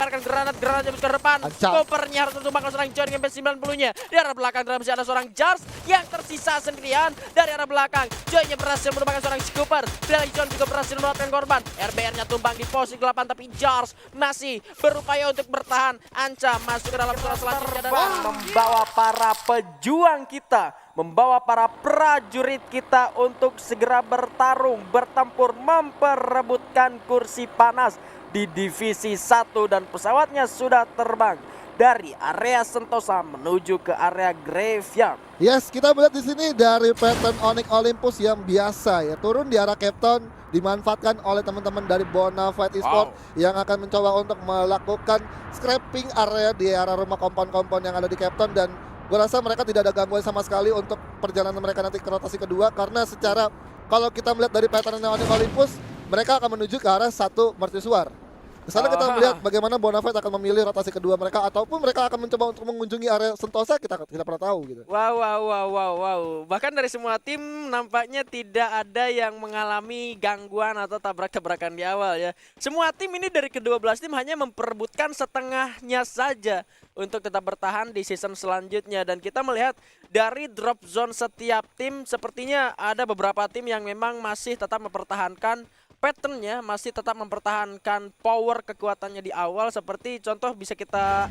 melemparkan granat ke depan. Kopernya harus tertumbang oleh seorang John dengan P90-nya. Di arah belakang masih ada seorang Jars yang tersisa sendirian dari arah belakang. Joy-nya berhasil merupakan seorang Scooper. Dari John juga berhasil mendapatkan korban. RBR-nya tumbang di posisi 8 tapi Jars masih berupaya untuk bertahan. Anca masuk ke dalam zona selanjutnya dan membawa para pejuang kita, membawa para prajurit kita untuk segera bertarung, bertempur, memperebutkan kursi panas di divisi 1 dan pesawatnya sudah terbang dari area Sentosa menuju ke area Graveyard. Yes, kita melihat di sini dari pattern Onyx Olympus yang biasa ya, turun di arah Captain, dimanfaatkan oleh teman-teman dari Bonafide Esports yang akan mencoba untuk melakukan scrapping area di arah rumah kompon-kompon yang ada di Captain, dan gue rasa mereka tidak ada gangguan sama sekali untuk perjalanan mereka nanti ke rotasi kedua, karena secara kalau kita melihat dari pattern Onyx Olympus, mereka akan menuju ke arah satu mercusuar. Kesana kita melihat bagaimana Bonafide akan memilih rotasi kedua mereka, ataupun mereka akan mencoba untuk mengunjungi area Sentosa, kita tidak pernah tahu gitu. Wow. Bahkan dari semua tim nampaknya tidak ada yang mengalami gangguan atau tabrak-tabrakan di awal ya. Semua tim ini dari kedua belas tim hanya memperebutkan setengahnya saja untuk tetap bertahan di season selanjutnya, dan kita melihat dari drop zone setiap tim sepertinya ada beberapa tim yang memang masih tetap mempertahankan patternnya, masih tetap mempertahankan power kekuatannya di awal. Seperti contoh bisa kita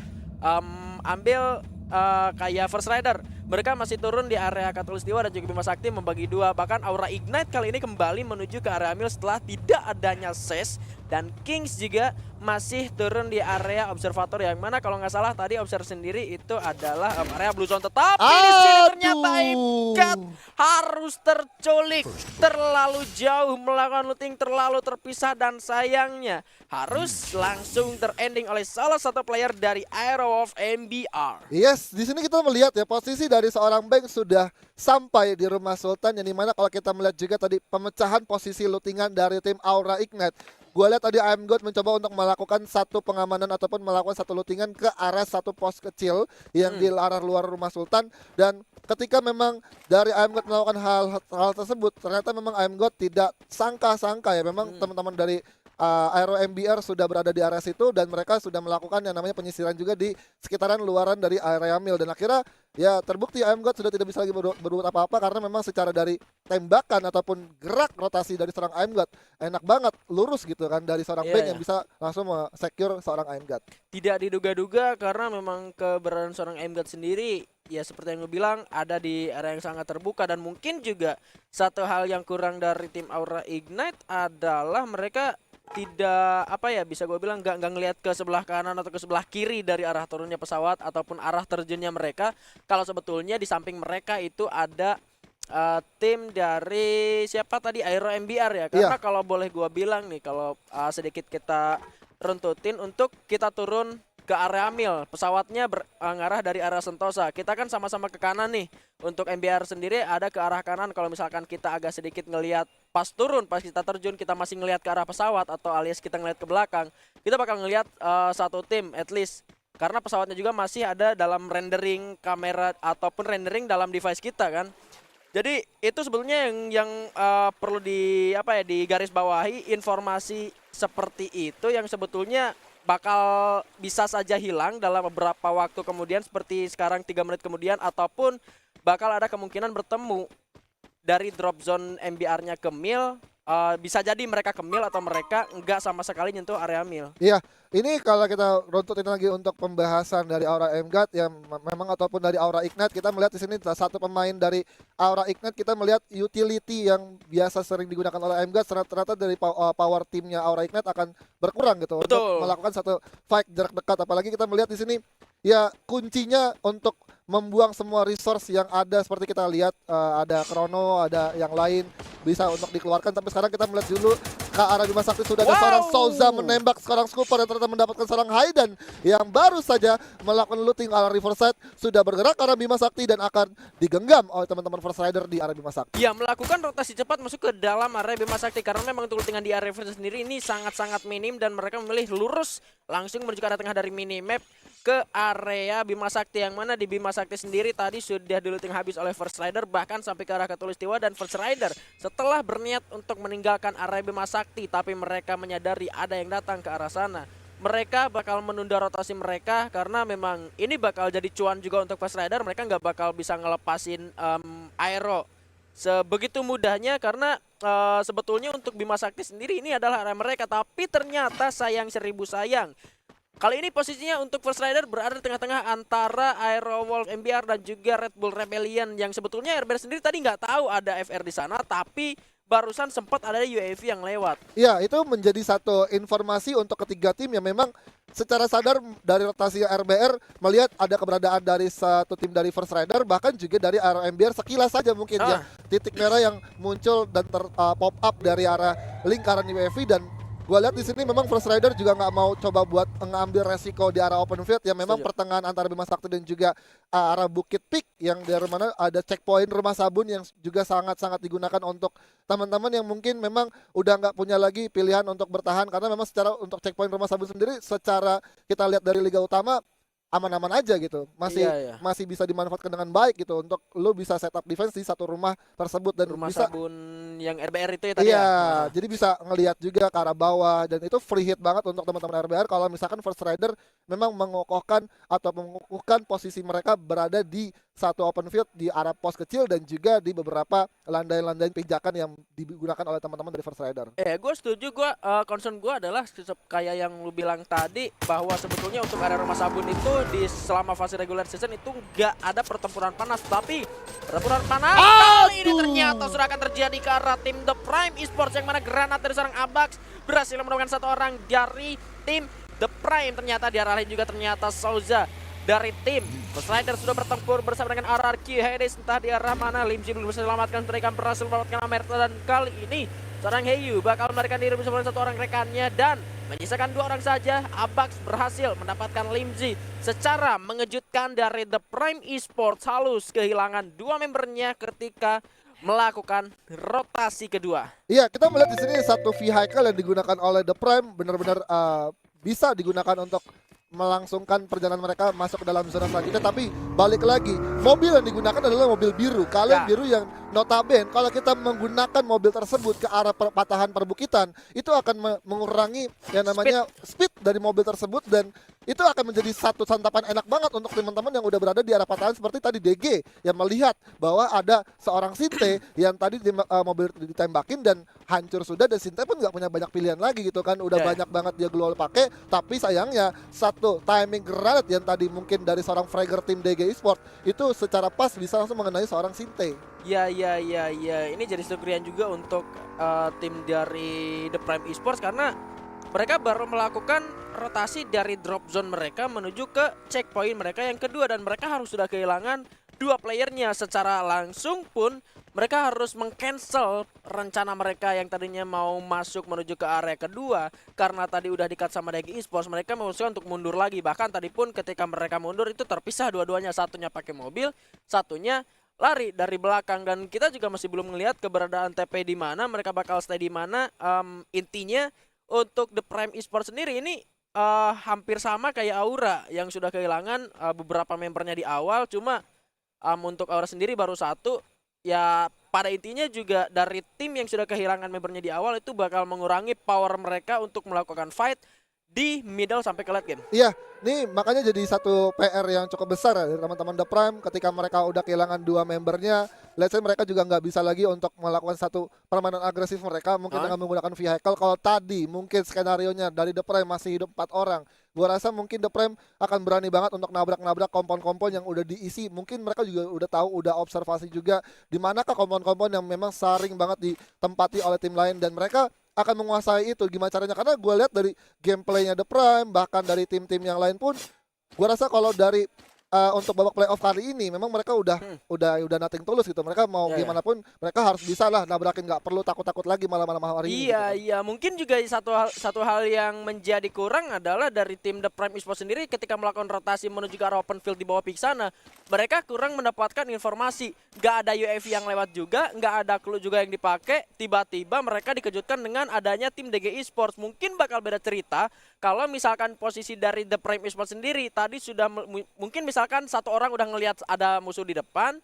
ambil kayak First Rider, mereka masih turun di area Katulistiwa dan juga Bima Sakti membagi dua. Bahkan Aura Ignite kali ini kembali menuju ke area Mil setelah tidak adanya SES, dan Kings juga masih turun di area Observator, yang mana kalau nggak salah tadi Observer sendiri itu adalah area Blue Zone. Tetapi di sini ternyata Ikat harus terculik, terlalu jauh melakukan looting, terlalu terpisah, dan sayangnya harus langsung terending oleh salah satu player dari Aero of MBR. Yes, di sini kita melihat ya posisi dari seorang Bank sudah sampai di rumah Sultan, yang dimana kalau kita melihat juga tadi pemecahan posisi lootingan dari tim Aura Ignite. Gue lihat tadi I'm God mencoba untuk melakukan satu pengamanan ataupun melakukan satu lootingan ke arah satu pos kecil yang di arah luar rumah Sultan, dan ketika memang dari I'm God melakukan hal tersebut, ternyata memang I'm God tidak sangka-sangka ya, memang teman-teman dari Aero MBR sudah berada di area situ, dan mereka sudah melakukan yang namanya penyisiran juga di sekitaran luaran dari area Mil, dan akhirnya ya terbukti I'm God sudah tidak bisa lagi berbuat apa-apa, karena memang secara dari tembakan ataupun gerak rotasi dari seorang I'm God enak banget, lurus gitu kan dari seorang Bank yang bisa langsung secure seorang I'm God. Tidak diduga-duga, karena memang keberadaan seorang I'm God sendiri ya seperti yang gue bilang ada di area yang sangat terbuka, dan mungkin juga satu hal yang kurang dari tim Aura Ignite adalah mereka tidak bisa gue bilang nggak ngelihat ke sebelah kanan atau ke sebelah kiri dari arah turunnya pesawat ataupun arah terjunnya mereka, kalau sebetulnya di samping mereka itu ada tim dari siapa tadi, Aero MBR ya, karena kalau boleh gue bilang nih, kalau sedikit kita runtutin untuk kita turun ke area Mil, pesawatnya mengarah dari arah Sentosa, kita kan sama-sama ke kanan nih. Untuk MBR sendiri ada ke arah kanan. Kalau misalkan kita agak sedikit ngelihat pas turun, pas kita terjun kita masih ngelihat ke arah pesawat atau alias kita ngelihat ke belakang, kita bakal ngelihat satu tim at least, karena pesawatnya juga masih ada dalam rendering kamera ataupun rendering dalam device kita kan. Jadi itu sebetulnya yang perlu digaris bawahi, informasi seperti itu yang sebetulnya bakal bisa saja hilang dalam beberapa waktu kemudian, seperti sekarang 3 menit kemudian, ataupun bakal ada kemungkinan bertemu dari drop zone MBR-nya ke Mil. Bisa jadi mereka ke Mil atau mereka enggak sama sekali nyentuh area Mil. Iya, ini kalau kita runtutin lagi untuk pembahasan dari Aura MGUT yang memang ataupun dari Aura Ignite, kita melihat di sini satu pemain dari Aura Ignite, kita melihat utility yang biasa sering digunakan oleh MGUT ternyata dari power timnya Aura Ignite akan berkurang gitu. Betul. Untuk melakukan satu fight jarak dekat, apalagi kita melihat di sini ya kuncinya untuk membuang semua resource yang ada, seperti kita lihat ada Chrono, ada yang lain bisa untuk dikeluarkan, tapi sekarang kita melihat dulu ke arah Bima Sakti sudah ada seorang Souza menembak seorang Scooper dan ternyata mendapatkan seorang Hayden yang baru saja melakukan looting arah Riverside, sudah bergerak ke arah Bima Sakti dan akan digenggam oleh teman-teman First Rider di arah Bima Sakti. Ya, melakukan rotasi cepat masuk ke dalam area Bima Sakti, karena memang untuk lootingan di area Riverside sendiri ini sangat-sangat minim, dan mereka memilih lurus langsung menuju ke arah tengah dari minimap ke area Bima Sakti, yang mana di Bima Sakti sendiri tadi sudah diluting habis oleh First Rider, bahkan sampai ke arah Katulistiwa, dan First Rider setelah berniat untuk meninggalkan area Bima Sakti, tapi mereka menyadari ada yang datang ke arah sana. mereka bakal menunda rotasi mereka karena memang ini bakal jadi cuan juga untuk Fast Rider. Mereka nggak bakal bisa ngelepasin Aero sebegitu mudahnya karena sebetulnya untuk Bima Sakti sendiri ini adalah area mereka, tapi ternyata sayang seribu sayang. Kali ini posisinya untuk First Rider berada di tengah-tengah antara Aero Wolf MBR dan juga Red Bull Rebellion, yang sebetulnya RBR sendiri tadi nggak tahu ada FR di sana, tapi barusan sempat ada UAV yang lewat. Iya, itu menjadi satu informasi untuk ketiga tim yang memang secara sadar dari rotasi RBR melihat ada keberadaan dari satu tim dari First Rider, bahkan juga dari Aero MBR sekilas saja mungkin ya titik merah yang muncul dan pop up dari arah lingkaran UAV. Dan gue lihat di sini memang First Rider juga nggak mau coba buat mengambil resiko di arah open field yang memang pertengahan antara Bima Sakti dan juga arah Bukit Peak, yang dari mana ada checkpoint Rumah Sabun yang juga sangat-sangat digunakan untuk teman-teman yang mungkin memang udah nggak punya lagi pilihan untuk bertahan, karena memang secara untuk checkpoint Rumah Sabun sendiri secara kita lihat dari Liga Utama aman-aman aja gitu, masih bisa dimanfaatkan dengan baik gitu untuk lo bisa setup defense di satu rumah tersebut dan Rumah bisa Sabun yang RBR itu ya tadi jadi bisa ngelihat juga ke arah bawah, dan itu free hit banget untuk teman-teman RBR kalau misalkan First Rider memang mengokohkan atau mengukuhkan posisi mereka berada di satu open field di arah pos kecil dan juga di beberapa landai-landai pijakan yang digunakan oleh teman-teman dari First Rider. Gue setuju. Concern gue adalah kayak yang lu bilang tadi, bahwa sebetulnya untuk area Rumah Sabun itu di selama fase regular season itu nggak ada pertempuran panas, tapi pertempuran panas kali ini ternyata sudah akan terjadi ke arah tim The Prime Esports, yang mana granat dari seorang Abax berhasil menemukan satu orang dari tim The Prime. Ternyata di arah lain juga ternyata Souza dari tim First Rider sudah bertempur bersama dengan RRQ Hades. Entah di arah mana Limji belum bisa selamatkan, mereka berhasil melamatkan Amerta, dan kali ini seorang Heyu bakal melarikan diri bersama satu orang rekannya dan menyisakan dua orang saja. Abax berhasil mendapatkan Limji secara mengejutkan dari The Prime Esports, halus kehilangan dua membernya ketika melakukan rotasi kedua. Iya, kita melihat di sini satu vehicle yang digunakan oleh The Prime benar-benar bisa digunakan untuk melangsungkan perjalanan mereka masuk ke dalam zona selanjutnya. Tapi balik lagi, mobil yang digunakan adalah mobil biru. Kalian biru yang notabene kalau kita menggunakan mobil tersebut ke arah patahan perbukitan, itu akan mengurangi yang namanya speed dari mobil tersebut, dan itu akan menjadi satu santapan enak banget untuk teman-teman yang udah berada di arah patahan seperti tadi DG yang melihat bahwa ada seorang Sinte yang tadi mobil ditembakin dan hancur sudah, dan Sinte pun nggak punya banyak pilihan lagi gitu kan, udah banyak banget dia global pakai, tapi sayangnya satu timing granat yang tadi mungkin dari seorang fragger tim DG Esports itu secara pas bisa langsung mengenai seorang Sinte. Ya, ini jadi sukrian juga untuk tim dari The Prime Esports, karena mereka baru melakukan rotasi dari drop zone mereka menuju ke checkpoint mereka yang kedua, dan mereka harus sudah kehilangan dua playernya. Secara langsung pun mereka harus meng-cancel rencana mereka yang tadinya mau masuk menuju ke area kedua, karena tadi udah di-cut sama DG Esports. Mereka memutuskan untuk mundur lagi, bahkan tadi pun ketika mereka mundur itu terpisah dua-duanya, satunya pakai mobil, satunya lari dari belakang. Dan kita juga masih belum melihat keberadaan TP di mana, mereka bakal stay di mana. Intinya untuk The Prime Esports sendiri ini hampir sama kayak Aura yang sudah kehilangan beberapa membernya di awal. Cuma untuk Aura sendiri baru satu. Ya pada intinya juga dari tim yang sudah kehilangan membernya di awal itu bakal mengurangi power mereka untuk melakukan fight di middle sampai ke late game. Iya, nih makanya jadi satu PR yang cukup besar ya dari teman-teman The Prime ketika mereka udah kehilangan dua membernya. Let's say mereka juga nggak bisa lagi untuk melakukan satu permainan agresif mereka mungkin dengan menggunakan vehicle. Kalau tadi mungkin skenarionya dari The Prime masih hidup 4 orang, gua rasa mungkin The Prime akan berani banget untuk nabrak-nabrak kompon-kompon yang udah diisi. Mungkin mereka juga udah tahu, udah observasi juga di manakah kompon-kompon yang memang saring banget ditempati oleh tim lain, dan mereka akan menguasai itu. Gimana caranya? Karena gue lihat dari gameplaynya The Prime, bahkan dari tim-tim yang lain pun, gue rasa kalau dari untuk babak playoff kali ini memang mereka udah nothing tulus gitu. Mereka mau gimana pun mereka harus bisa lah nabrakin, nggak perlu takut-takut lagi malam-malam hari ini. Iya, mungkin juga satu hal yang menjadi kurang adalah dari tim The Prime Esports sendiri ketika melakukan rotasi menuju ke arah open field di bawah pick sana, mereka kurang mendapatkan informasi. Nggak ada UAV yang lewat juga, nggak ada clue juga yang dipakai. Tiba-tiba mereka dikejutkan dengan adanya tim DG Esports. Mungkin bakal beda cerita kalau misalkan posisi dari The Prime Esports sendiri tadi sudah mungkin misalkan satu orang udah ngelihat ada musuh di depan,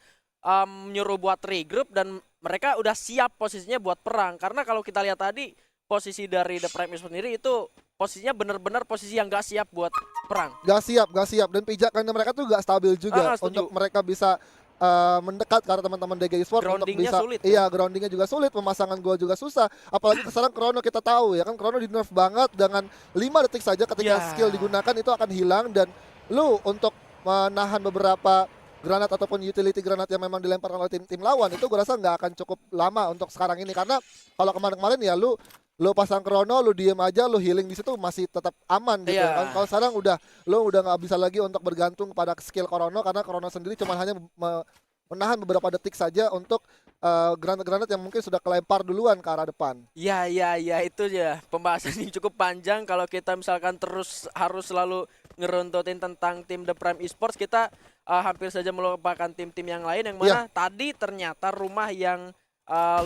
nyuruh buat regroup dan mereka udah siap posisinya buat perang. Karena kalau kita lihat tadi posisi dari The Prime Esports sendiri itu posisinya benar-benar posisi yang gak siap buat perang. Gak siap. Dan pijakannya mereka tuh gak stabil juga Setuju. untuk mereka bisa mendekat ke arah teman-teman DG Esports untuk Groundingnya bisa sulit, iya groundingnya juga sulit, pemasangan gol juga susah, apalagi sekarang Chrono kita tahu ya kan, Chrono di nerf banget dengan 5 detik saja ketika skill digunakan itu akan hilang, dan lu untuk menahan beberapa granat ataupun utility granat yang memang dilemparkan oleh tim-tim lawan itu gue rasa nggak akan cukup lama untuk sekarang ini, karena kalau kemarin-kemarin ya lu pasang Chrono, lu diem aja, lu healing di situ masih tetap aman gitu kan. Kalau sekarang lu udah nggak bisa lagi untuk bergantung pada skill Chrono, karena Chrono sendiri cuma hanya menahan beberapa detik saja untuk granat-granat yang mungkin sudah kelempar duluan ke arah depan. Ya itu ya pembahasan ini cukup panjang. Kalau kita misalkan terus harus selalu ngeruntutin tentang tim The Prime Esports, kita hampir saja melupakan tim-tim yang lain yang mana tadi ternyata rumah yang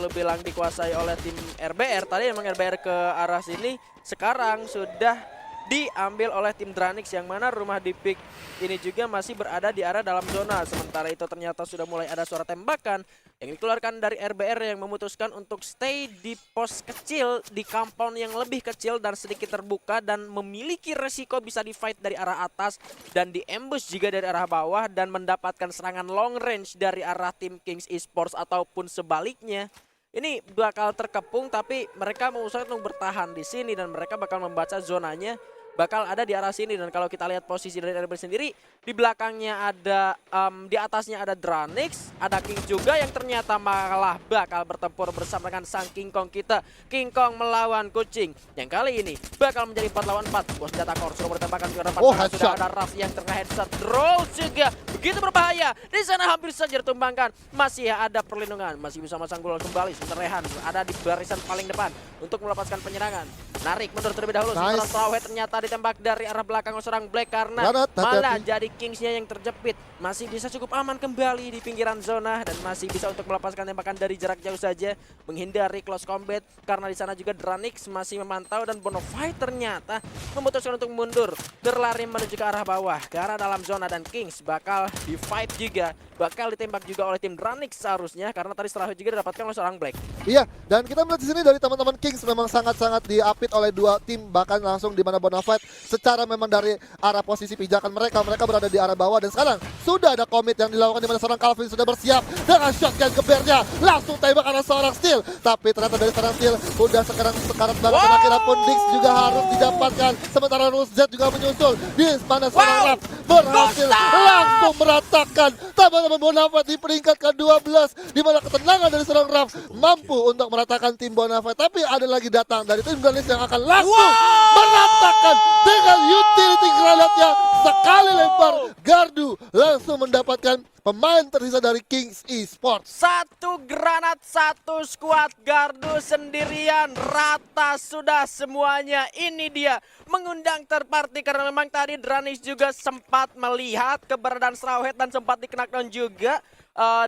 lu bilang dikuasai oleh tim RBR. Tadi emang RBR ke arah sini, sekarang sudah diambil oleh tim Dranix, yang mana rumah di pick ini juga masih berada di area dalam zona. Sementara itu ternyata sudah mulai ada suara tembakan yang dikeluarkan dari RBR yang memutuskan untuk stay di pos kecil, di compound yang lebih kecil dan sedikit terbuka, dan memiliki resiko bisa di fight dari arah atas dan di ambush juga dari arah bawah, dan mendapatkan serangan long range dari arah tim Kings Esports ataupun sebaliknya. Ini bakal terkepung, tapi mereka mengusahakan untuk bertahan di sini dan mereka bakal membaca zonanya bakal ada di arah sini. Dan kalau kita lihat posisi dari RBR sendiri, di belakangnya ada di atasnya ada Dranix, ada King juga yang ternyata malah bakal bertempur bersama dengan sang King Kong kita. King Kong melawan Kucing yang kali ini bakal menjadi 4 lawan 4. Bos senjata core sudah bertembakan ke depan. Sudah ada Raf yang tengah headshot, draw juga begitu berbahaya. Di sana hampir saja ditumbangkan. Masih ada perlindungan, masih bisa masang gol kembali. Sementara Rehan ada di barisan paling depan untuk melepaskan penyerangan. Narik mundur terlebih dahulu. Sementara Strawhead ternyata ditembak dari arah belakang seorang Black, karena malah jadi Kingsnya yang terjepit. Masih bisa cukup aman kembali di pinggiran zona dan masih bisa untuk melepaskan tembakan dari jarak jauh saja, menghindari close combat, karena di sana juga Dranix masih memantau, dan Bonafide ternyata memutuskan untuk mundur, berlari menuju ke arah bawah, ke arah dalam zona, dan Kings bakal di fight juga, bakal ditembak juga oleh tim Dranix seharusnya, karena tadi Strawhead juga didapatkan oleh seorang Black. Iya, dan kita melihat di sini dari teman-teman Kings memang sangat-sangat diapit oleh dua tim, bahkan langsung di mana Bonafide secara memang dari arah posisi pijakan mereka berada di arah bawah, dan sekarang sudah ada komit yang dilakukan di mana seorang Calvin sudah bersiap dengan shotgun gebernya, langsung tembak arah seorang Steel, tapi ternyata dari seorang Steel udah sekarat banget, dan akhirnya pun Dix juga harus didapatkan, sementara Rose Z juga menyusul di mana seorang Raf berhasil langsung meratakan teman-teman Bonafide di peringkat ke-12, di mana ketenangan dari seorang Raf mampu untuk meratakan tim Bonafide, tapi ada lagi datang dari tim Dranix yang akan langsung meratakan dengan utility granatnya, sekali lempar gardu langsung mendapatkan pemain tersisa dari Kings Esports. Satu granat, satu skuad gardu sendirian, rata sudah semuanya. Ini dia mengundang third party, karena memang tadi Dranix juga sempat melihat keberadaan Strawhead dan sempat dikenakan juga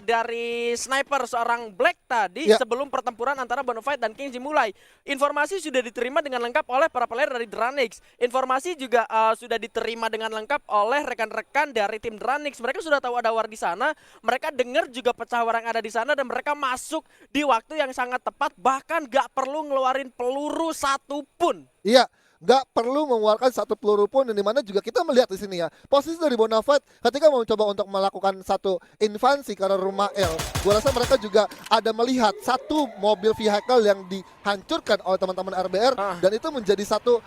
dari sniper seorang Black tadi sebelum pertempuran antara Bonafide dan Kings dimulai. Informasi sudah diterima dengan lengkap oleh para player dari Dranix. Informasi juga sudah diterima dengan lengkap oleh rekan-rekan dari tim Dranix. Mereka sudah tahu ada war di sana, mereka dengar juga pecah war yang ada di sana, dan mereka masuk di waktu yang sangat tepat, bahkan gak perlu ngeluarin peluru satupun. Iya, nggak perlu mengeluarkan satu peluru pun, dan dimana juga kita melihat di sini ya posisi dari Bonafide ketika mau coba untuk melakukan satu invasi ke arah rumah L. Gua rasa mereka juga ada melihat satu mobil vehicle yang dihancurkan oleh teman-teman RBR, dan itu menjadi satu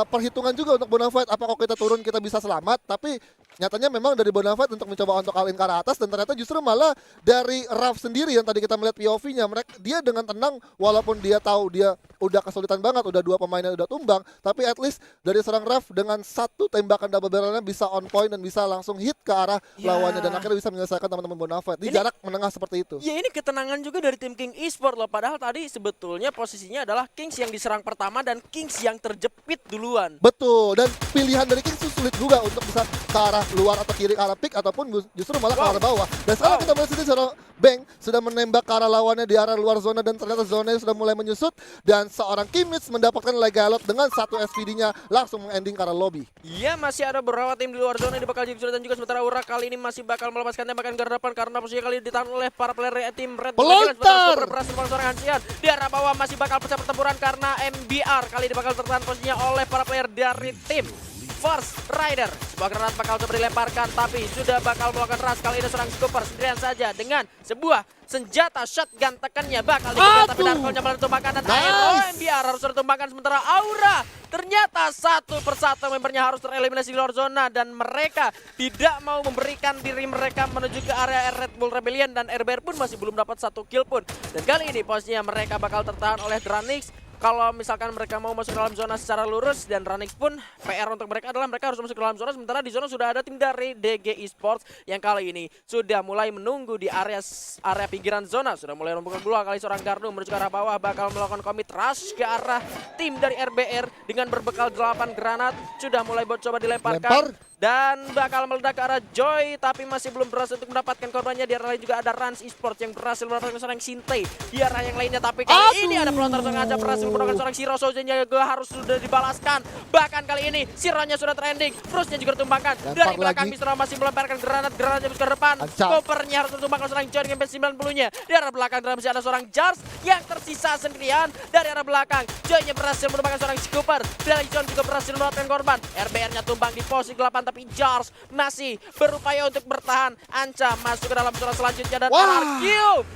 perhitungan juga untuk Bonafide, apakah kita turun kita bisa selamat, tapi nyatanya memang dari Bonafide untuk mencoba untuk all in ke arah atas, dan ternyata justru malah dari Raf sendiri yang tadi kita melihat POV-nya, dia dengan tenang, walaupun dia tahu dia udah kesulitan banget, udah dua pemainnya udah tumbang, tapi at least dari seorang Raf dengan satu tembakan double barrelnya bisa on point dan bisa langsung hit ke arah lawannya, dan akhirnya bisa menyelesaikan teman-teman Bonafide di jarak menengah seperti itu. Ya ini ketenangan juga dari tim King Esports loh, padahal tadi sebetulnya posisinya adalah Kings yang diserang pertama dan Kings yang terjepit duluan. Betul, dan pilihan dari Kings itu sulit juga untuk bisa ke arah arah luar atau kiri arah pick ataupun justru malah ke arah bawah. Dan sekarang kita melihat sini seorang Bang sudah menembak ke arah lawannya di arah luar zona dan ternyata zonanya sudah mulai menyusut dan seorang Kimmich mendapatkan legalot dengan satu SPD-nya langsung mengending ke arah lobby. Iya, masih ada beberapa tim di luar zona yang bakal jadi kesulitan juga, sementara Aura kali ini masih bakal melepaskan tembakan ke depan karena posisinya kali ini ditahan oleh para player tim Red Bull. Pelontar! Berhasil melawan seorang Hansian. Di arah bawah masih bakal pecah pertempuran karena MBR kali ini bakal tertahan posisinya oleh para player dari tim First Rider. Sebuah granat bakal coba dilemparkan tapi sudah bakal melakukan ras. Kali ini seorang Scooper sendirian saja dengan sebuah senjata shotgun tekannya bakal dikejar tapi Darko-nya malah ditumbangkan dan MBR harus ditumbangkan, sementara Aura ternyata satu persatu membernya harus tereliminasi di luar zona dan mereka tidak mau memberikan diri mereka menuju ke area Red Bull Rebellion dan RBR pun masih belum dapat satu kill pun. Dan kali ini posisinya mereka bakal tertahan oleh Dranix. Kalau misalkan mereka mau masuk ke dalam zona secara lurus dan Dranix pun PR untuk mereka adalah mereka harus masuk ke dalam zona, sementara di zona sudah ada tim dari DG Esports yang kali ini sudah mulai menunggu di area pinggiran zona, sudah mulai membuka keluar. Kali seorang Gardu menuju ke arah bawah bakal melakukan commit rush ke arah tim dari RBR dengan berbekal 8 granat sudah mulai coba dilemparkan dan bakal meledak ke arah Joy tapi masih belum berhasil untuk mendapatkan korbannya. Di arah lain juga ada Rans Esports yang berhasil mendapatkan seorang Sinte di arah yang lainnya, tapi kali ini ada pelontar sengaja berhasil menggunakan seorang Shiro. Sozennya juga harus sudah dibalaskan, bahkan kali ini Shironya sudah trending, Frustnya juga ditumbangkan dari belakang. Misra masih melemparkan granatnya ke depan, covernya harus ditumbangkan seorang Joy dengan P90-nya. Di arah belakang masih ada seorang Jars yang tersisa sendirian. Dari arah belakang Joy-nya berhasil menumbangkan seorang Scooper, dari John juga berhasil mendapatkan korban. RBR-nya tumbang di posisi 8 tapi Jars masih berupaya untuk bertahan. Anca masuk ke dalam zona selanjutnya dan RRQ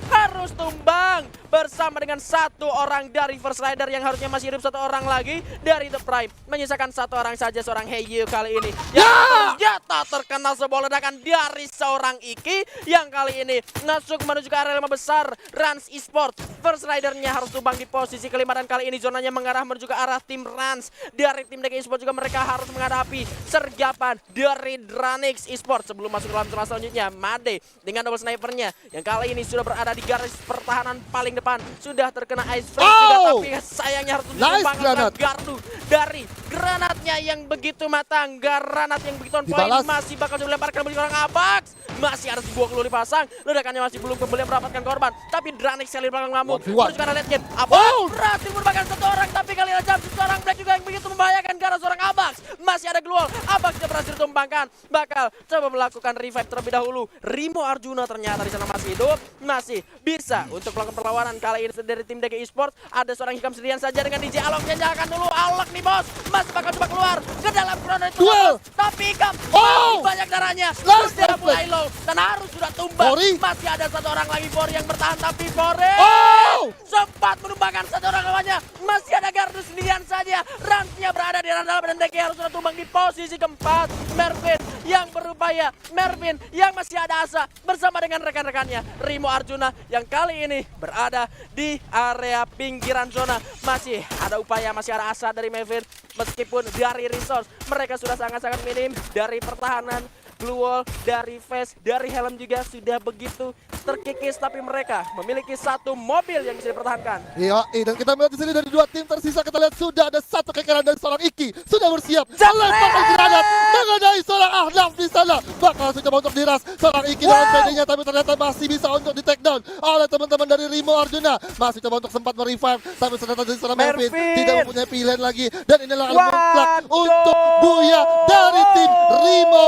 harus tumbang bersama dengan satu orang dari First Rider yang harusnya masih hidup satu orang lagi dari The Prime. Menyisakan satu orang saja, seorang Heyu kali ini yang ternyata terkena sebuah ledakan dari seorang Iki yang kali ini masuk menuju ke area 5 besar Rans Esports. First Rider-nya harus tumbang di posisi kelima dan kali ini zonanya mengarah menuju ke arah tim Rans. Dari tim DG Esports juga mereka harus menghadapi sergapan dari Dranix Esports. Sebelum masuk ke dalam zona selanjutnya, Made dengan double snipernya yang kali ini sudah berada di garis pertahanan paling depan sudah terkena ice freeze juga, tapi sayangnya harus ditumbangkan Gardu dari granatnya yang begitu matang. Granat yang begitu on point masih bakal dilemparkan bagi orang Abax. Masih ada sebuah clue dipasang, ledakannya masih belum kembali mendapatkan korban, tapi Dranix sekali belakang ngamuk terus karena late game. Abax berhasil merupakan satu orang, tapi kali ini seorang Black juga yang begitu membahayakan karena seorang Abax masih ada glual. Abax sudah berhasil ditumbangkan, bakal coba melakukan revive terlebih dahulu. Rimo Arjuna ternyata di sana masih hidup, masih bisa untuk melakukan perlawanan. Kali ini dari tim DG Esports ada seorang Hikam sendirian saja dengan DJ Alok yang jangan dulu. Alok nih bos, masih bakal coba keluar ke dalam chrono itu tapi Hikam masih banyak darahnya, sudah mulai low dan harus sudah tumbang. Masih ada satu orang lagi Bori yang bertahan, tapi Bori sempat menumbangkan satu orang lawannya. Masih ada Gardu sendirian saja, Ransnya berada di dalam dan DG harus sudah tumbang di posisi keempat. Mervin yang berupaya, Mervin yang masih ada asa bersama dengan rekan-rekannya Rimo Arjuna yang kali ini berada di area pinggiran zona. Masih ada upaya, masih ada asa dari Mervin meskipun dari resource mereka sudah sangat-sangat minim. Dari pertahanan, blue wall, dari face, dari helm juga sudah begitu terkikis, tapi mereka memiliki satu mobil yang bisa dipertahankan. Iya, dan kita melihat di sini dari dua tim tersisa kita lihat sudah ada satu kekeran dari seorang Iki sudah bersiap melemparkan granat mengenai seorang Ahnaf di sana. Bakal langsung coba untuk diras seorang Iki dengan PD-nya, tapi ternyata masih bisa untuk di take down oleh teman-teman dari Rimo Arjuna. Masih coba untuk sempat merevive, tapi ternyata dari seorang Mervin tidak mempunyai pilihan lagi dan inilah mutlak untuk Buya dari tim Rimo